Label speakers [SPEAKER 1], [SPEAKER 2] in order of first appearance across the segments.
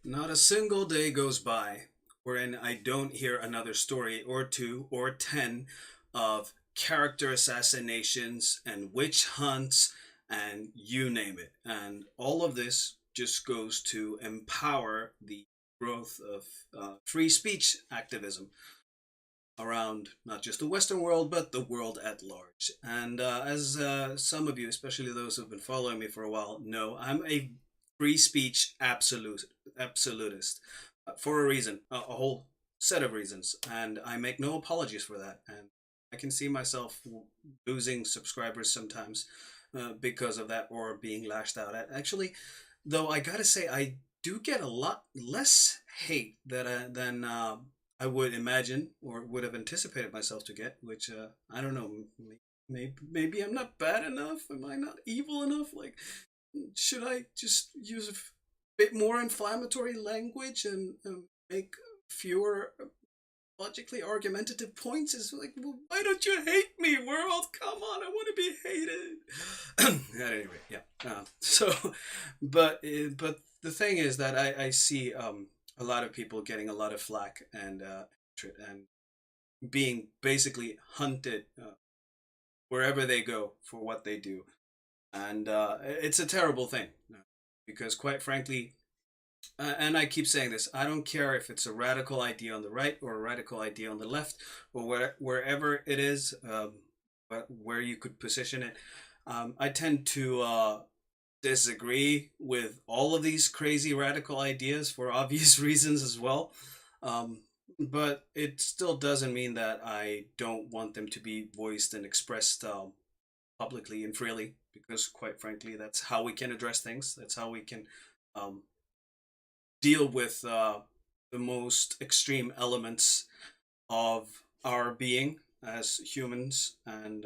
[SPEAKER 1] Not a single day goes by wherein I don't hear another story or two or 10 of character assassinations and witch hunts and you name it. And all of this just goes to empower the growth of free speech activism around not just the Western world, but the world at large. And as some of you, especially those who've been following me for a while, know, I'm a free speech absolutist for a reason, a whole set of reasons, and I make no apologies for that. And I can see myself losing subscribers sometimes because of that, or being lashed out at. Actually, though, I gotta say, I do get a lot less hate than I would imagine or would have anticipated myself to get, which I don't know. Maybe I'm not bad enough. Am I not evil enough? Like, should I just use a bit more inflammatory language and make fewer logically argumentative points? Is like, well, why don't you hate me, world? Come on, I want to be hated. At any rate, yeah. But the thing is that I see a lot of people getting a lot of flack and being basically hunted wherever they go for what they do, and it's a terrible thing because, quite frankly, and I keep saying this, I don't care if it's a radical idea on the right or a radical idea on the left or wherever it is, where you could position it. I tend to disagree with all of these crazy radical ideas for obvious reasons as well. Um, but it still doesn't mean that I don't want them to be voiced and expressed publicly and freely, because quite frankly, that's how we can address things. That's how we can um, deal with the most extreme elements of our being as humans and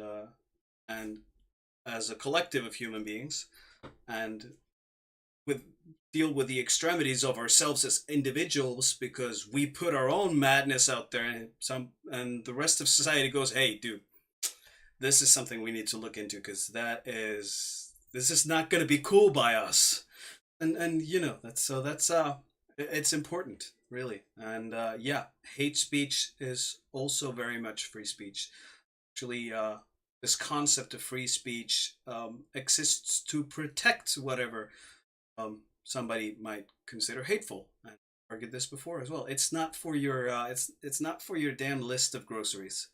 [SPEAKER 1] as a collective of human beings, and with deal with the extremities of ourselves as individuals, because we put our own madness out there, and the rest of society goes, hey dude, this is something we need to look into, because this is not going to be cool by us. And that's it's important, really. And yeah, hate speech is also very much free speech. Actually, this concept of free speech exists to protect whatever somebody might consider hateful. I argued this before as well. It's not for your it's not for your damn list of groceries.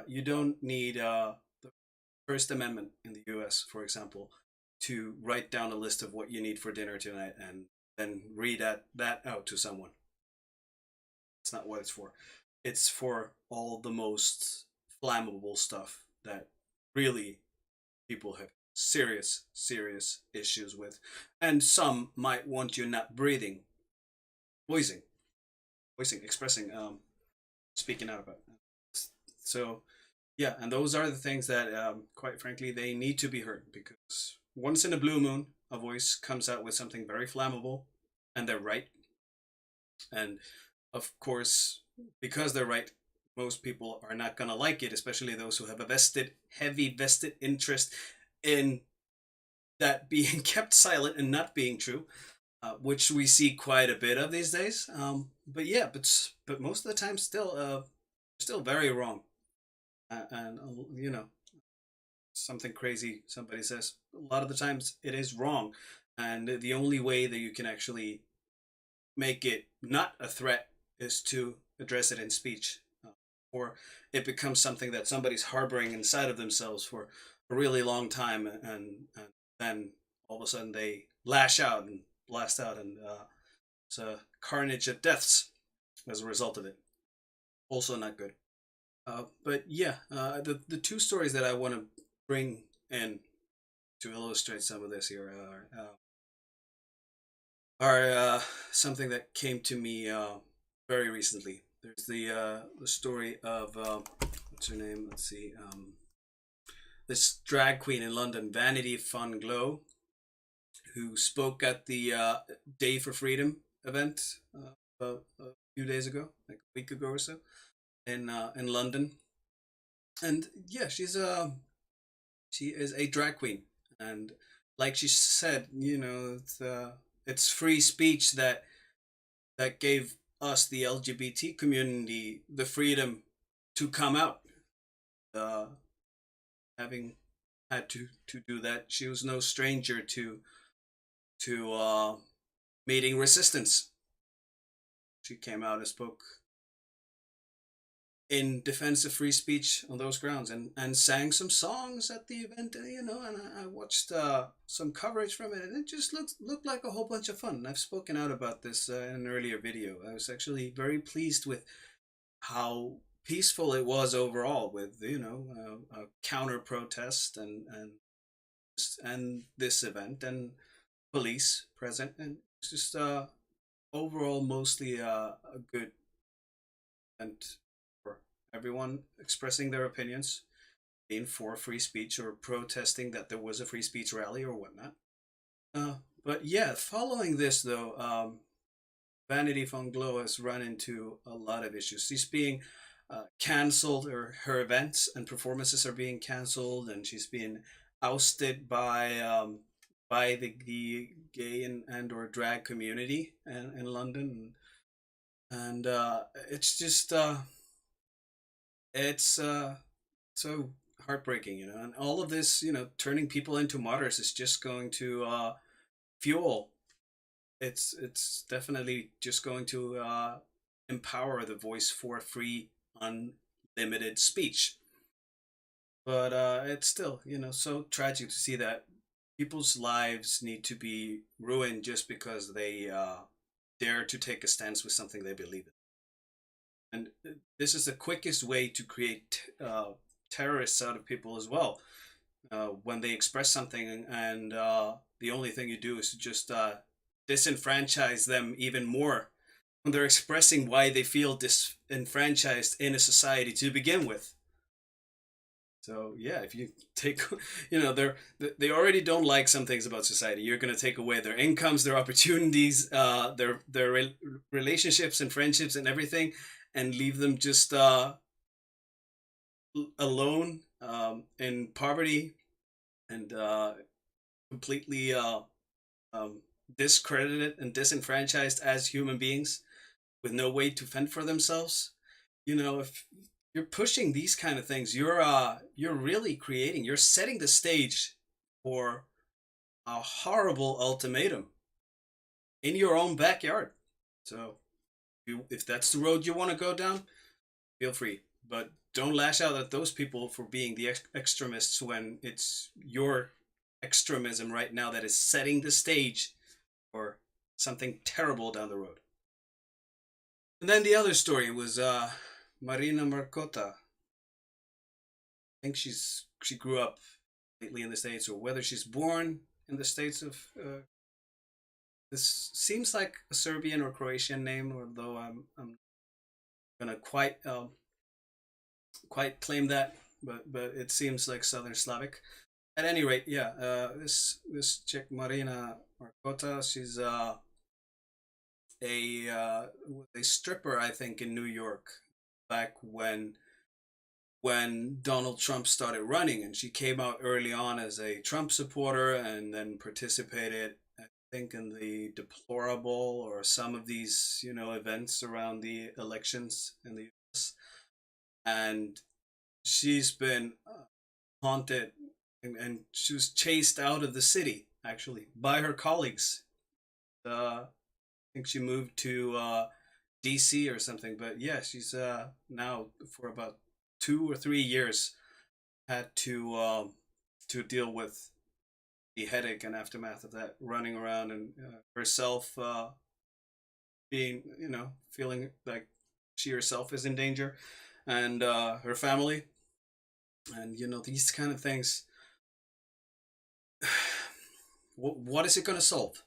[SPEAKER 1] You don't need the First Amendment in the U.S., for example, to write down a list of what you need for dinner tonight and then read that out to someone. It's not what it's for. It's for all the most flammable stuff that really people have serious issues with, and some might want you not breathing, voicing, expressing, speaking out about. So yeah, and those are the things that, quite frankly, they need to be heard, because once in a blue moon, a voice comes out with something very flammable, and they're right. And of course, because they're right, most people are not going to like it, especially those who have a heavy vested interest in that being kept silent and not being true, which we see quite a bit of these days. But yeah, but most of the time, still very wrong. And something crazy somebody says, a lot of the times it is wrong, and the only way that you can actually make it not a threat is to address it in speech, or it becomes something that somebody's harboring inside of themselves for a really long time, and then all of a sudden they lash out and blast out, and it's a carnage of deaths as a result of it. Also not good. But yeah, the two stories that I want to bring in to illustrate some of this here are something that came to me very recently. There's the story of what's her name? Let's see. This drag queen in London, Vanity von Glow, who spoke at the Day for Freedom event a few days ago, like a week ago or so, in London. And yeah, she is a drag queen, and like she said, it's free speech that that gave us, the LGBT community, the freedom to come out. Uh, Having had to do that, she was no stranger to meeting resistance. She came out and spoke in defense of free speech on those grounds, and sang some songs at the event, and I watched some coverage from it, and it just looked like a whole bunch of fun. And I've spoken out about this in an earlier video. I was actually very pleased with how peaceful it was overall, with a counter protest and this event and police present, and it's just overall mostly a good event for everyone expressing their opinions, being for free speech or protesting that there was a free speech rally or whatnot. But yeah, following this though, Vanity von Glow has run into a lot of issues. She's being cancelled, or her events and performances are being cancelled, and she's being ousted by the gay and or drag community in London, and it's just it's so heartbreaking, and all of this, turning people into martyrs is just going to fuel. It's definitely just going to empower the voice for free, unlimited speech. But it's still, so tragic to see that people's lives need to be ruined just because they dare to take a stance with something they believe in. And this is the quickest way to create terrorists out of people as well. When they express something, and the only thing you do is to just disenfranchise them even more when they're expressing why they feel disenfranchised in a society to begin with. So yeah, if you take, they already don't like some things about society. You're going to take away their incomes, their opportunities, their relationships and friendships and everything, and leave them just alone, in poverty, and completely um, discredited and disenfranchised as human beings with no way to fend for themselves. If you're pushing these kind of things, you're really you're setting the stage for a horrible ultimatum in your own backyard. So if that's the road you want to go down, feel free, but don't lash out at those people for being the extremists when it's your extremism right now that is setting the stage for something terrible down the road. And then the other story was Marina Markota. I think she grew up lately in the States, or whether she's born in the States of. This seems like a Serbian or Croatian name, although I'm gonna quite claim that, but it seems like Southern Slavic. At any rate, yeah, this chick Marina Markota, she's a stripper, I think, in New York back when Donald Trump started running, and she came out early on as a Trump supporter, and then participated, I think, in the deplorable, or some of these, events around the elections in the U.S. And she's been haunted, and she was chased out of the city actually by her colleagues. I think she moved to DC or something, but yeah, she's now for about 2 or 3 years had to deal with the headache and aftermath of that, running around, and herself being, feeling like she herself is in danger, and her family, and these kind of things. What is it going to solve?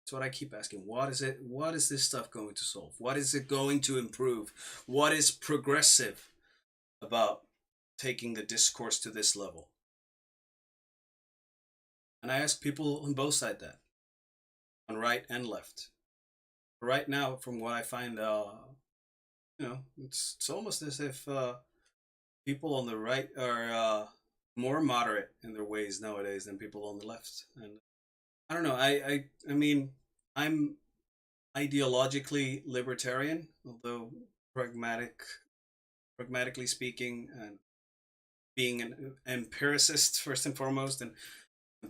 [SPEAKER 1] That's what I keep asking. What is it? What is this stuff going to solve? What is it going to improve? What is progressive about taking the discourse to this level? And I ask people on both sides that, on right and left. Right now, from what I find, it's almost as if people on the right are more moderate in their ways nowadays than people on the left. And I don't know. I mean, I'm ideologically libertarian, although pragmatic, pragmatically speaking, and being an empiricist first and foremost, and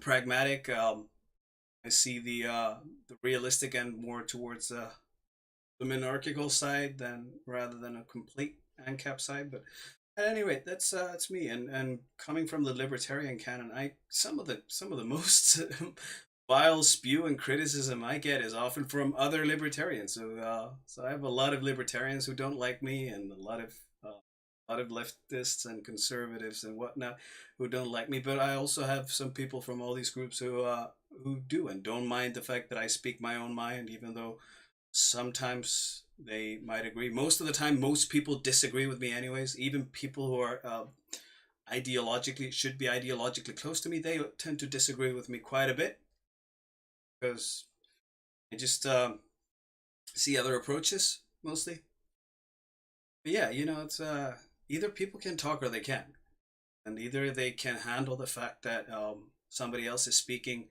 [SPEAKER 1] pragmatic. I see the realistic end more towards the monarchical side than rather than a complete ANCAP side. But at any rate, that's me. And coming from the libertarian canon, I some of the most vile spew and criticism I get is often from other libertarians. So I have a lot of libertarians who don't like me, and a lot of leftists and conservatives and whatnot who don't like me. But I also have some people from all these groups who do and don't mind the fact that I speak my own mind, even though sometimes they might agree. Most of the time, most people disagree with me, anyways. Even people who are ideologically should be ideologically close to me, they tend to disagree with me quite a bit because I just see other approaches mostly. But yeah, it's either people can talk or they can't, and either they can handle the fact that somebody else is speaking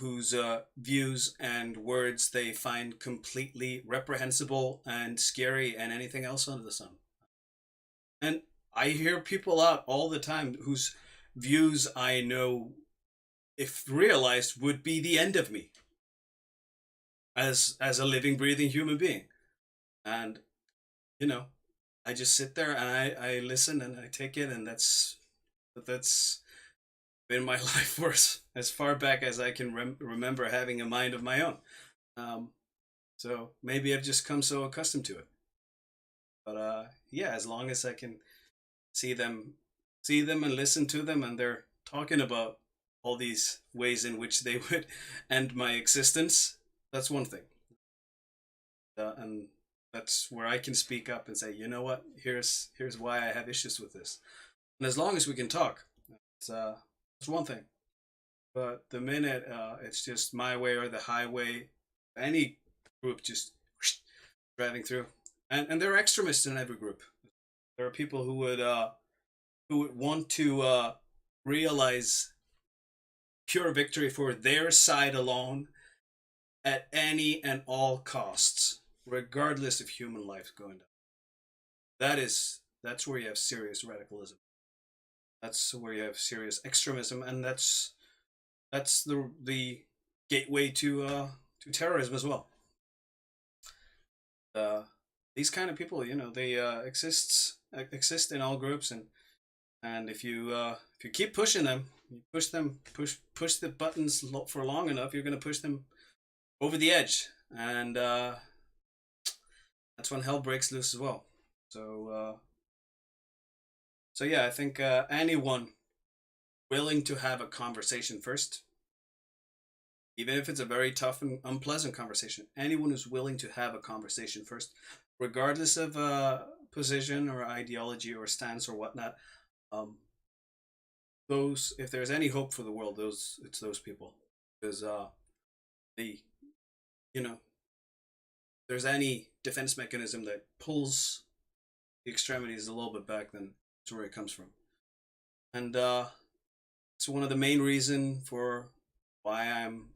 [SPEAKER 1] whose views and words they find completely reprehensible and scary and anything else under the sun. And I hear people out all the time whose views I know, if realized, would be the end of me as a living, breathing human being. And you know, I just sit there and I listen and I take it, and that's been my life for as far back as I can remember having a mind of my own. Um, so maybe I've just come so accustomed to it. But yeah, as long as I can see them, see them and listen to them, and they're talking about all these ways in which they would end my existence, that's one thing. And that's where I can speak up and say, you know what, here's why I have issues with this. And as long as we can talk, it's one thing. But the minute it's just my way or the highway, any group just driving through, and there are extremists in every group. There are people who would want to realize pure victory for their side alone at any and all costs, regardless of human life going down. That's where you have serious radicalism. That's where you have serious extremism, and that's the gateway to terrorism as well. Uh, these kind of people, they exist in all groups, and if you keep pushing them, you push the buttons for long enough, you're going to push them over the edge, and that's when hell breaks loose as well. So so yeah, I think anyone willing to have a conversation first, even if it's a very tough and unpleasant conversation, anyone who's willing to have a conversation first, regardless of position or ideology or stance or whatnot, um, those if there's any hope for the world, it's those people, because the you know there's any defense mechanism that pulls the extremities a little bit back, then it's where it comes from, and it's one of the main reason for why I'm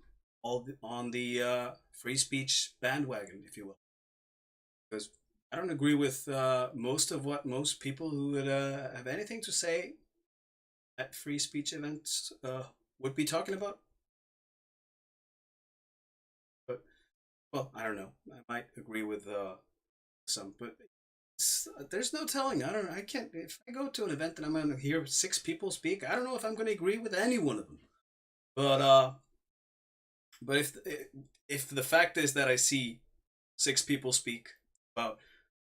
[SPEAKER 1] on the free speech bandwagon, if you will, because I don't agree with most of what most people who would have anything to say at free speech events would be talking about. But well, I don't know. I might agree with some, but there's no telling. I don't. I can't. If I go to an event and I'm going to hear six people speak, I don't know if I'm going to agree with any one of them. But but if the fact is that I see six people speak about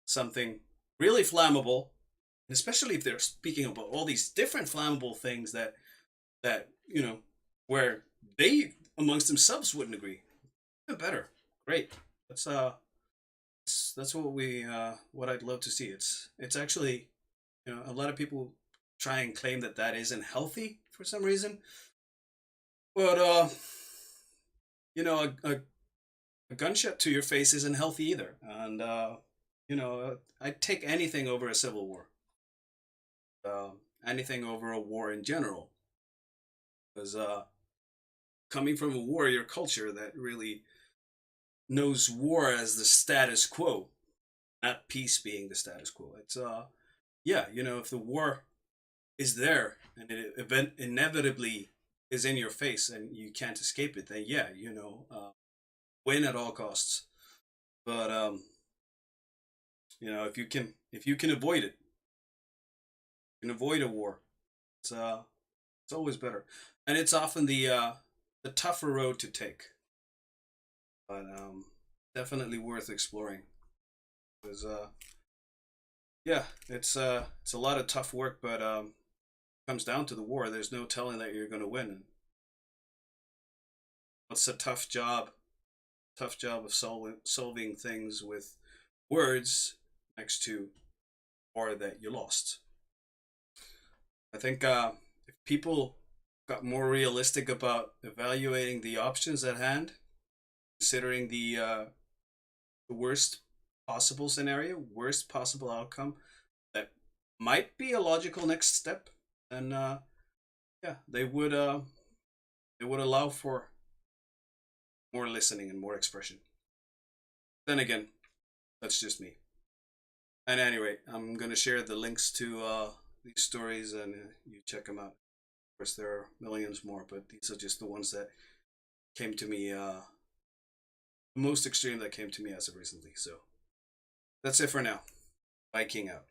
[SPEAKER 1] something really flammable, especially if they're speaking about all these different flammable things that where they amongst themselves wouldn't agree, even better. Great. That's that's what I'd love to see. It's actually, a lot of people try and claim that that isn't healthy for some reason, but a gunshot to your face isn't healthy either, and I'd take anything over a civil war, anything over a war in general, because coming from a warrior culture that really knows war as the status quo, not peace being the status quo. It's yeah, you know, if the war is there and it inevitably is in your face and you can't escape it, then yeah, you know, win at all costs. But you know, if you can avoid it, you can avoid a war. It's always better, and it's often the tougher road to take, but definitely worth exploring. Because yeah, it's a lot of tough work, but it comes down to the war. There's no telling that you're going to win. And what's a tough job? Tough job of solving things with words next to war that you lost. I think if people got more realistic about evaluating the options at hand, considering the worst possible scenario, worst possible outcome, that might be a logical next step, then yeah, they would allow for more listening and more expression. Then again, that's just me. And anyway, I'm gonna share the links to these stories, and you check them out. Of course, there are millions more, but these are just the ones that came to me, the most extreme that came to me as of recently. So that's it for now. Viking out.